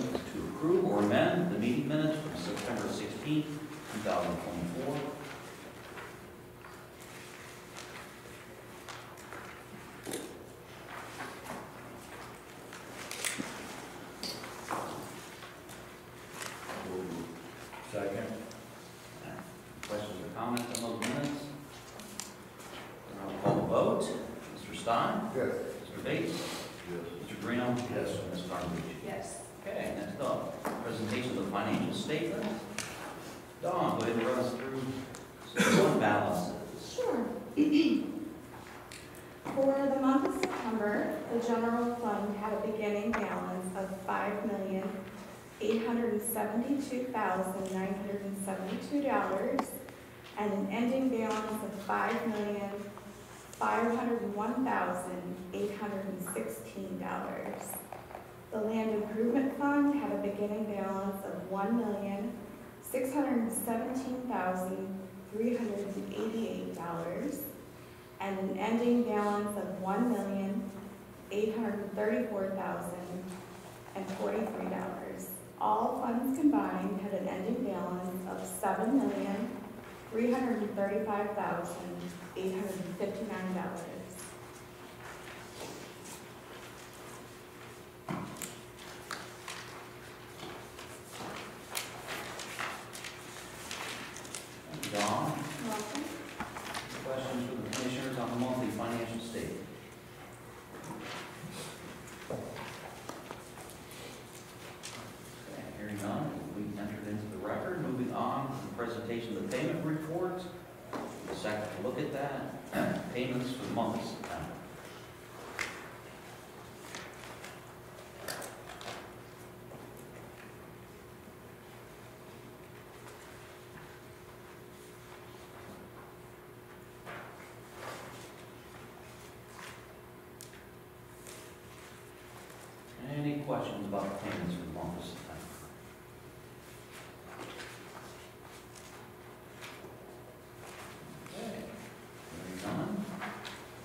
item is to approve or amend the meeting minutes from September 16th, 2024. Second. Questions or comments on those minutes? I'll call the vote. Mr. Stein? Yes. Mr. Bates? Yes. Mr. Greeno? Yes. Ms. Carnegie? Yes. Okay, next up, presentation of the financial statement. Dawn, go ahead and run us through some fund balances. Sure. For the month of September, the general fund had a beginning balance of $5,872,972 and an ending balance of $5,501,816. The land improvement fund had a beginning balance of $1,617,388 and an ending balance of $1,834,043. All funds combined had an ending balance of $7,335,859. Dawn, Welcome. questions for the commissioners on the monthly financial statement? Okay, hearing none, we entered into the record. Moving on to the presentation of the payment report. A second to look at that. Payments for the month of September. Any questions about the payments for the month of September? Okay, hearing none,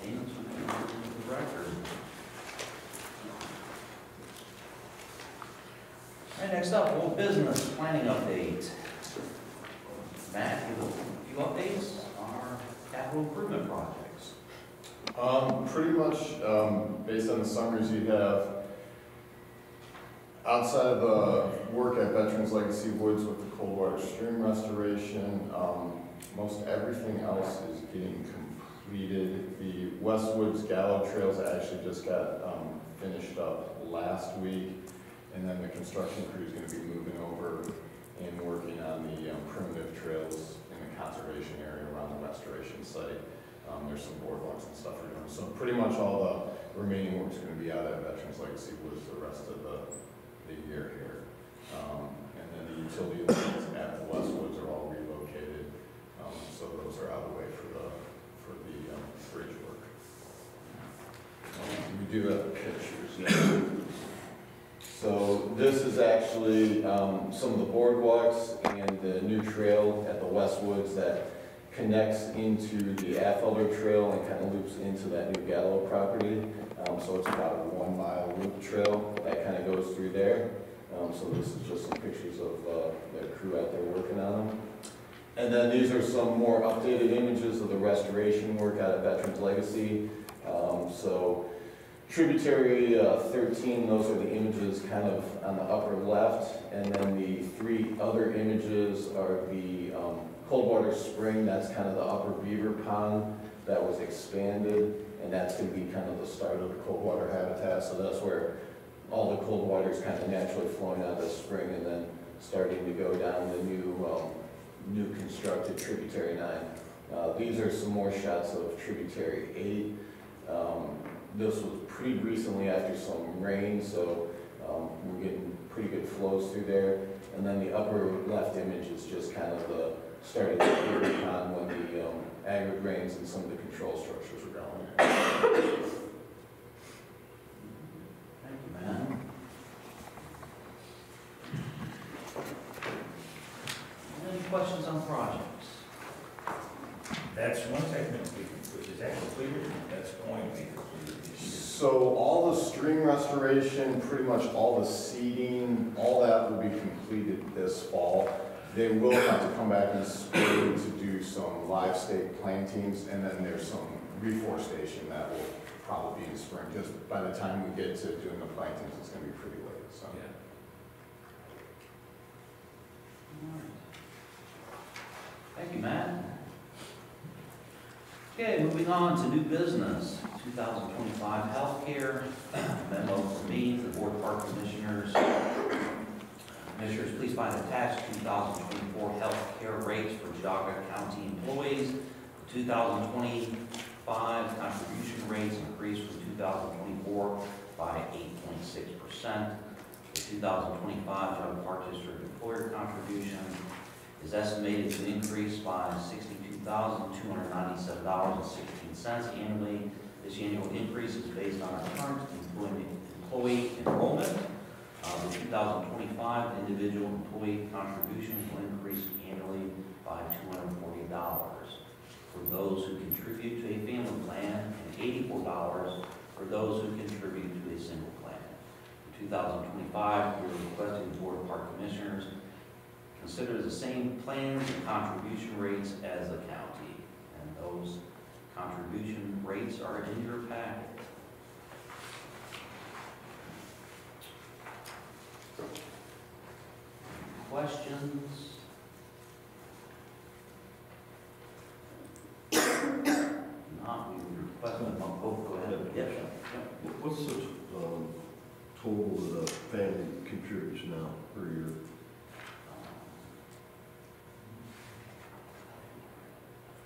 payments will be entered into the record. All right, next up, old business planning update. Matt, give a few updates on our capital improvement projects. Pretty much based on the summaries you have, outside of the work at Veterans Legacy Woods with the cold water stream restoration, most everything else is getting completed. The Westwoods Gallo trails actually just got finished up last week, and then the construction crew is going to be moving over and working on the primitive trails in the conservation area around the restoration site. There's some boardwalks and stuff we're doing. So pretty much all the remaining work is going to be out at Veterans Legacy Woods the rest of the year here. And then the utility lines at the Westwoods are all relocated. So those are out of the way for the bridge work. We do have the pictures now. So this is actually some of the boardwalks and the new trail at the Westwoods that connects into the Affelder Trail and kind of loops into that new Gallo property. So it's about a 1 mile loop trail that kind of goes through there. So this is just some pictures of the crew out there working on them. And then these are some more updated images of the restoration work out of Veterans Legacy. So tributary 13, those are the images kind of on the upper left. And then the 3 other images are the cold water spring, that's kind of the upper beaver pond that was expanded. And that's going to be kind of the start of the cold water habitat. So that's where all the cold water is kind of naturally flowing out of the spring and then starting to go down the new constructed tributary 9. These are some more shots of tributary 8. This was pretty recently after some rain, so we're getting pretty good flows through there. And then the upper left image is just kind of the start of the beaver pond when the aggregate rains and some of the control structures were going in. Thank you, man. Any questions on projects? That's one segment which is that completed, that's going to be completed this year. So all the stream restoration, pretty much all the seeding, all that will be completed this fall. They will have to come back in spring to do some live stake plantings, and then there's some reforestation that will probably be in spring, because by the time we get to doing the plantings, it's gonna be pretty late, so. Yeah. Thank you, Matt. Okay, moving on to new business, 2025 healthcare memo for me, the Board of Park Commissioners. Commissioners, please find attached 2024 healthcare rates for Geauga County employees. The 2025 contribution rates increased from 2024 by 8.6%. The 2025 Geauga Park District employer contribution is estimated to increase by $62,297.16 annually. This annual increase is based on our current employee enrollment. The 2025 individual employee contribution will increase annually by $240 for those who contribute to a family plan and $84 for those who contribute to a single plan. For 2025, we are requesting the Board of Park Commissioners consider the same plans and contribution rates as the county, and those contribution rates are in your packet. Questions? Not, we would request them, go ahead. Yes, sir. What's the total that a family contributes now per year?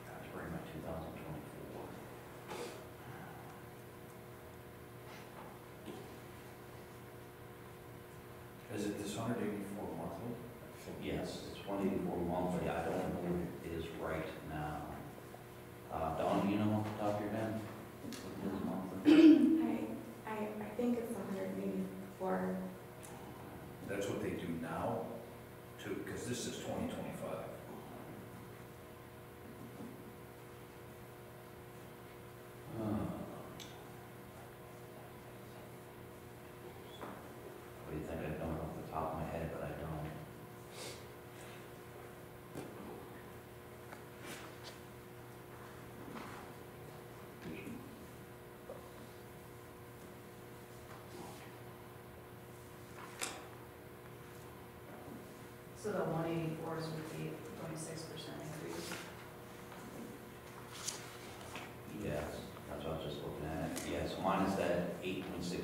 That's very much 2024. Is it this 184 monthly? Yes, it's 184 monthly. I don't know what it is right now. Dawn, do you know off the top of your head? What it is monthly? I think it's 184. That's what they do now, too, because this is 2025. What do you think? I don't know off the top of my head, but I don't. So the 184s would be 26% increase. Yes, that's what I was just looking at. Yeah, so mine is that 8.6.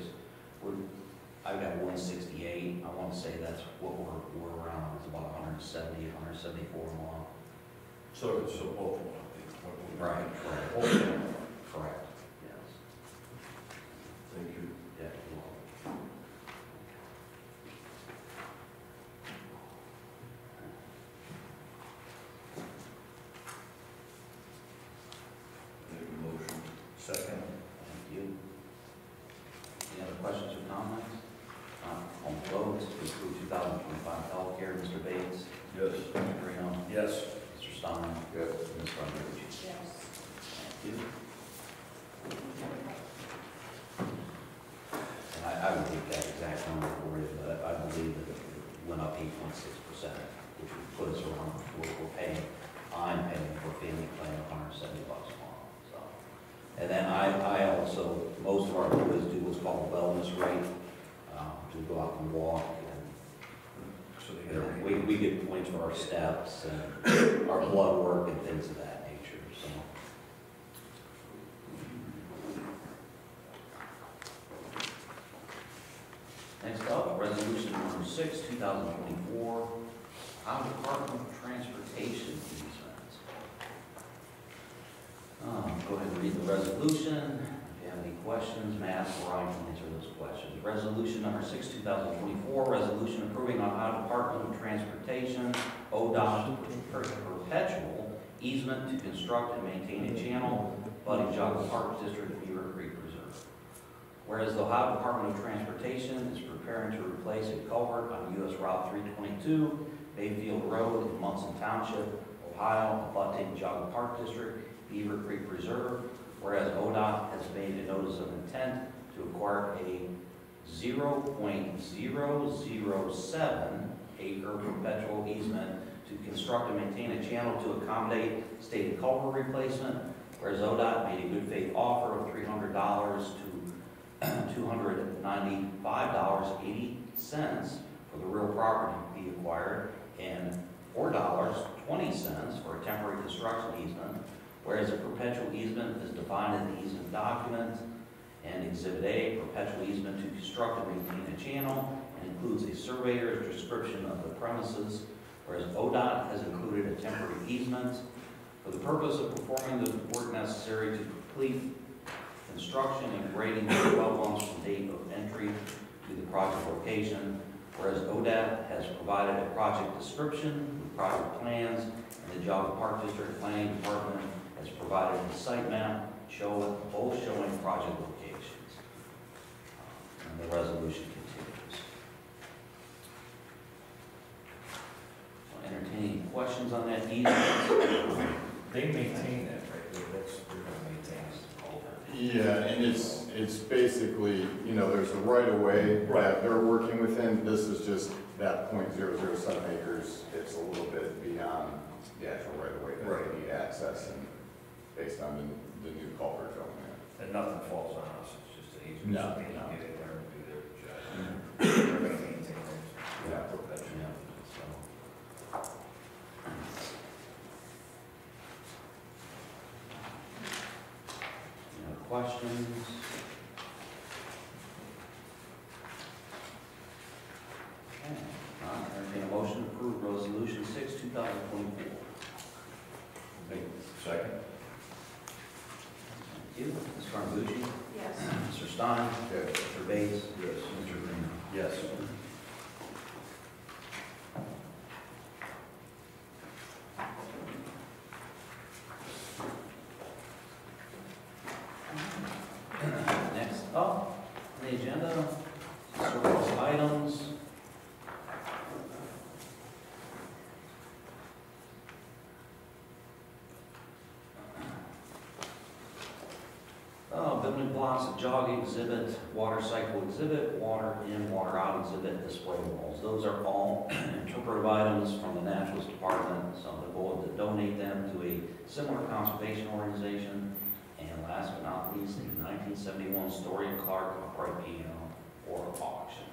I've got 168. I want to say that's what we're around. It's about 170, 174 a month. So both of them. Right, correct. Correct, yes. Thank you. Yeah, you're welcome. Make a motion. Second. Thank you. Any other questions or comments? On the vote, to approve 2025 healthcare, Mr. Bates, Yes. Mr. Reno, Yes. Mr. Stein, Yes. Ms. Rodriguez. Yes. Thank you. And I would take that exact number for you, but I believe that it went up 8.6%, which would put us around what we're paying. I'm paying for a family plan of $170 a month, so. And then I also, most of our employees do what's called a wellness rate, to go out and walk, and So they you know, get we get points for our steps and our blood work and things of that nature, so. Next up, resolution number 6, 2024, Ohio Department of Transportation easements. Go ahead and read the resolution. If you have any questions, Matt or I can answer those questions. Resolution number 6, 2024, resolution approving Ohio Department of Transportation, ODOT perpetual easement to construct and maintain a channel abutting Geauga Park District Beaver Creek Reserve. Whereas the Ohio Department of Transportation is preparing to replace a culvert on US Route 322, Bayfield Road in Munson Township, Ohio, abutting Geauga Park District, Beaver Creek Reserve. Whereas ODOT has made a notice of intent to acquire a 0.007 acre perpetual easement to construct and maintain a channel to accommodate stated culvert replacement, whereas ODOT made a good faith offer of $300 to $295.80 for the real property to be acquired, and $4.20 for a temporary construction easement, whereas a perpetual easement is defined in the easement document and Exhibit A, perpetual easement to construct and maintain a channel, and includes a surveyor's description of the premises, whereas ODOT has included a temporary easement for the purpose of performing the work necessary to complete construction and grading 12 months from date of entry to the project location, whereas ODOT has provided a project description, project plans, and the Geauga Park District Planning Department has provided a site map both showing project locations. And the resolution continues. I'll entertain any questions on that easement. They maintain that, right? They're gonna maintain it. Yeah, and it's basically, you know, there's the right of way that they're working within. This is just that 0.007 acres. It's a little bit beyond the actual right of way that they need access, and based on the new culvert going in. And nothing falls on us, it's just an easement. No, So they can no. get in there and do their job. They're gonna maintain it. Yeah. Perpetual. Yeah, so. Any other questions? Okay, I'll entertain a motion to approve Resolution 6, 2024. Second? Thank you. Ms. Carnegie? Yes. Mr. Stein? Yes. Mr. Bates? Yes. Mr. Green? Yes. Next up on the agenda, surplus items. Building blocks of Geauga exhibit, water cycle exhibit, water in, water out exhibit, display walls. Those are all interpretive items from the Naturalist Department, so the board to donate them to a similar conservation organization. And last but not least, the 1971 Story and Clark upright piano for auction.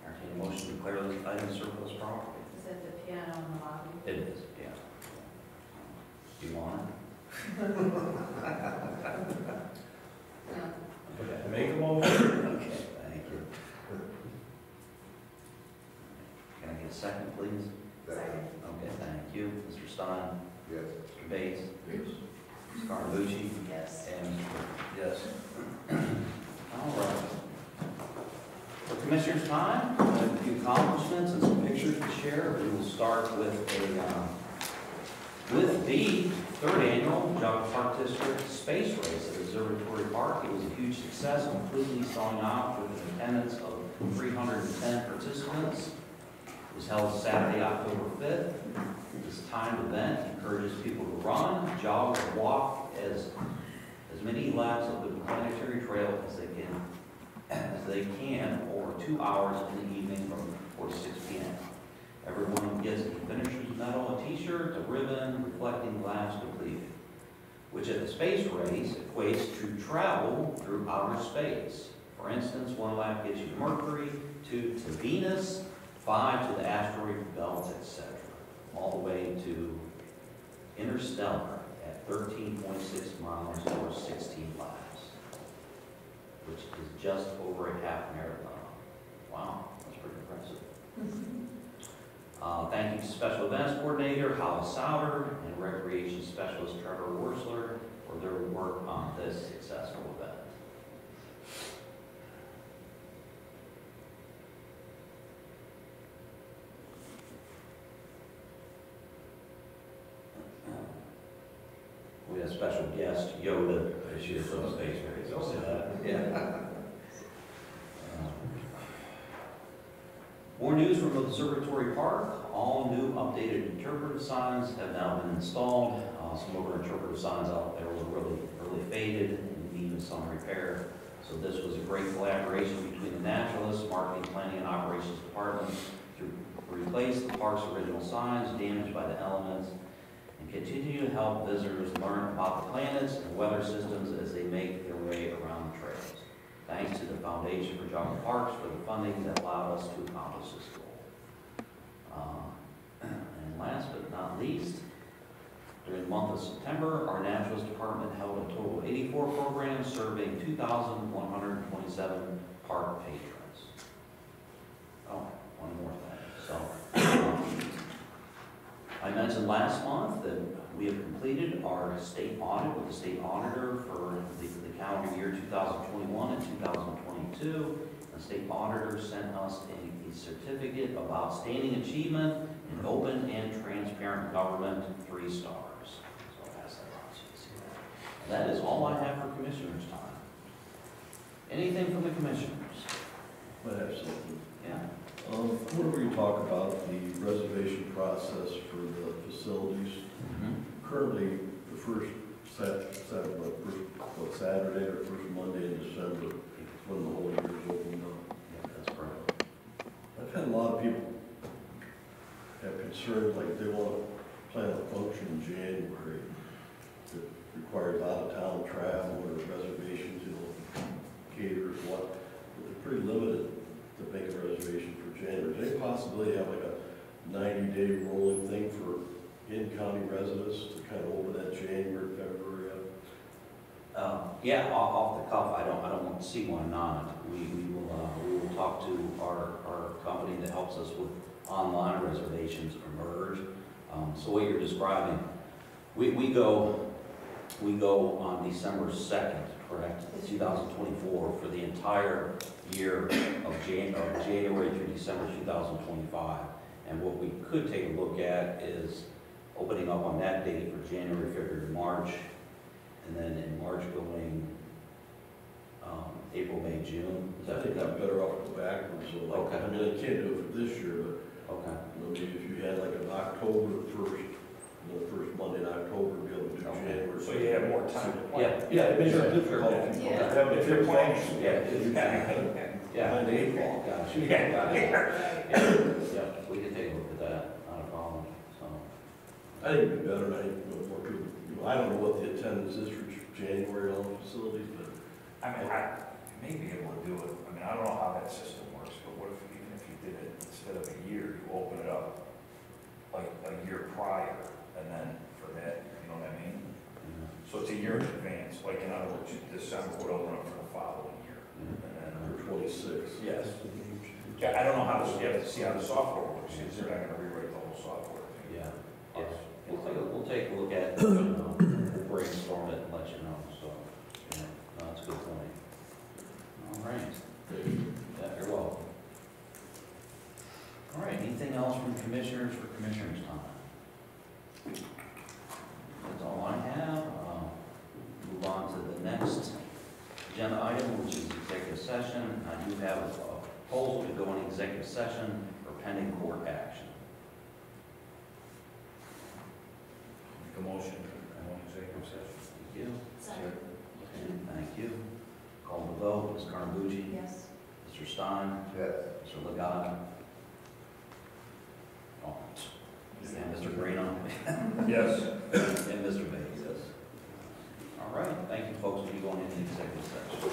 Entertain a motion to declare this item surplus property. Is that the piano in the lobby? It is, yeah. Do you want it? No. Make a motion. Okay, thank you. Can I get a second, please? Second. Okay, thank you. Mr. Stein? Yes. Mr. Bates? Yes. Ms. Carnegie? Yes. And Yes. all right. For Commissioners' time, we have a few accomplishments and some pictures to share. We will start with the third annual Geauga Park District Space Race at Observatory Park. It was a huge success, completely selling out with an attendance of 310 participants. It was held Saturday, October 5th. This timed event encourages people to run, jog, or walk as many laps of the planetary trail as they can over 2 hours in the evening from 4 to 6 p.m. Everyone gets a finisher's medal, a t-shirt, a ribbon reflecting laps completed, which at the space race equates to travel through outer space. For instance, 1 lap gets you to Mercury, 2 to Venus, 5 to the asteroid belt, etc. All the way to interstellar at 13.6 miles or 16 laps, which is just over a half marathon. Wow, that's pretty impressive. Thank you to Special Events Coordinator Holly Sauter and Recreation Specialist Trevor Wursler for their work on this successful event. We had a special guest, Yoda, this year for the space race. You see that? Yeah. More news from Observatory Park. All new updated interpretive signs have now been installed. Some of our interpretive signs out there were really faded and needed some repair. So So this was a great collaboration between the naturalists, marketing, planning, and operations departments to replace the park's original signs damaged by the elements and continue to help visitors learn about the planets and weather systems as they make their way around the trails. Thanks to the Foundation for Geauga Parks for the funding that allowed us to accomplish this goal. And last but not least, during the month of September, our naturalist department held a total of 84 programs serving 2,127 park patrons. Oh, one more thing. So, I mentioned last month that we have completed our state audit with the state auditor for the calendar year 2021 and 2022. The state auditor sent us a certificate of outstanding achievement in open and transparent government, 3 stars. So I'll pass that around so you can see that. That is all I have for commissioners' time. Anything from the commissioners? I have something. Yeah. Whenever you talk about the reservation process for the facilities, currently the first Saturday or first Monday in December is when the whole year is opened up. Yeah, that's correct. I've had a lot of people have concerns, like they want to plan a function in January that requires out-of-town travel or reservations, caterers, what, but they're pretty limited to make a reservation for January. They possibly have like a 90-day rolling thing for in-county residents to kind of open that January, February up. Yeah, off the cuff, I don't want to see why not. We will talk to our company that helps us with online reservations, Emerge. So what you're describing, we go on December 2nd, correct? 2024 for the entire year of January through December 2025. And what we could take a look at is opening up on that date for January, February, March, and then in March going April, May, June. Is I that think I'm better off go backwards. So like, Okay. I mean, I can't do it for this year, but okay? maybe if you had like an October 1st, the first Monday in October, be able to do Okay. January. So you have more time to plan. Yeah. Yeah, it makes it Sure. difficult if you go If you're planning. Yeah. behind the 8 ball. Gotcha. Yeah. Got it. Yeah, we can take a look at that, not a problem. So, I think it'd be better, and I think more people, I don't know what the attendance is for January on the facilities, but I mean, I may be able to do it. I mean, I don't know how that system works, but what if, even if you did it instead of a year, you open it up like a year prior, and then for that, you know what I mean? yeah. So it's a year in advance, like in other words, December would open up for the following year. And then, for 26. yes. Yeah, I don't know how this, you have to see how the software works, because they're not gonna rewrite the whole software. Yeah, yes. We'll take a look at it, we'll brainstorm it and let you know, so, yeah, no, that's a good point. All right. Yeah, you're welcome. All right, anything else from commissioners for commissioners' time? That's all I have. Move on to the next agenda item, which is executive session. I do have a proposal to go into executive session for pending court action. Make a motion, I want executive session. Thank you. Second. Okay, thank you. Call the vote. Ms. Carnegie? Yes. Mr. Stein? Yes. Mr. Legata? Oh, and Mr. Greeno? Yes. And Mr. Bates, yes. All right, thank you, folks. We'll be going into executive session.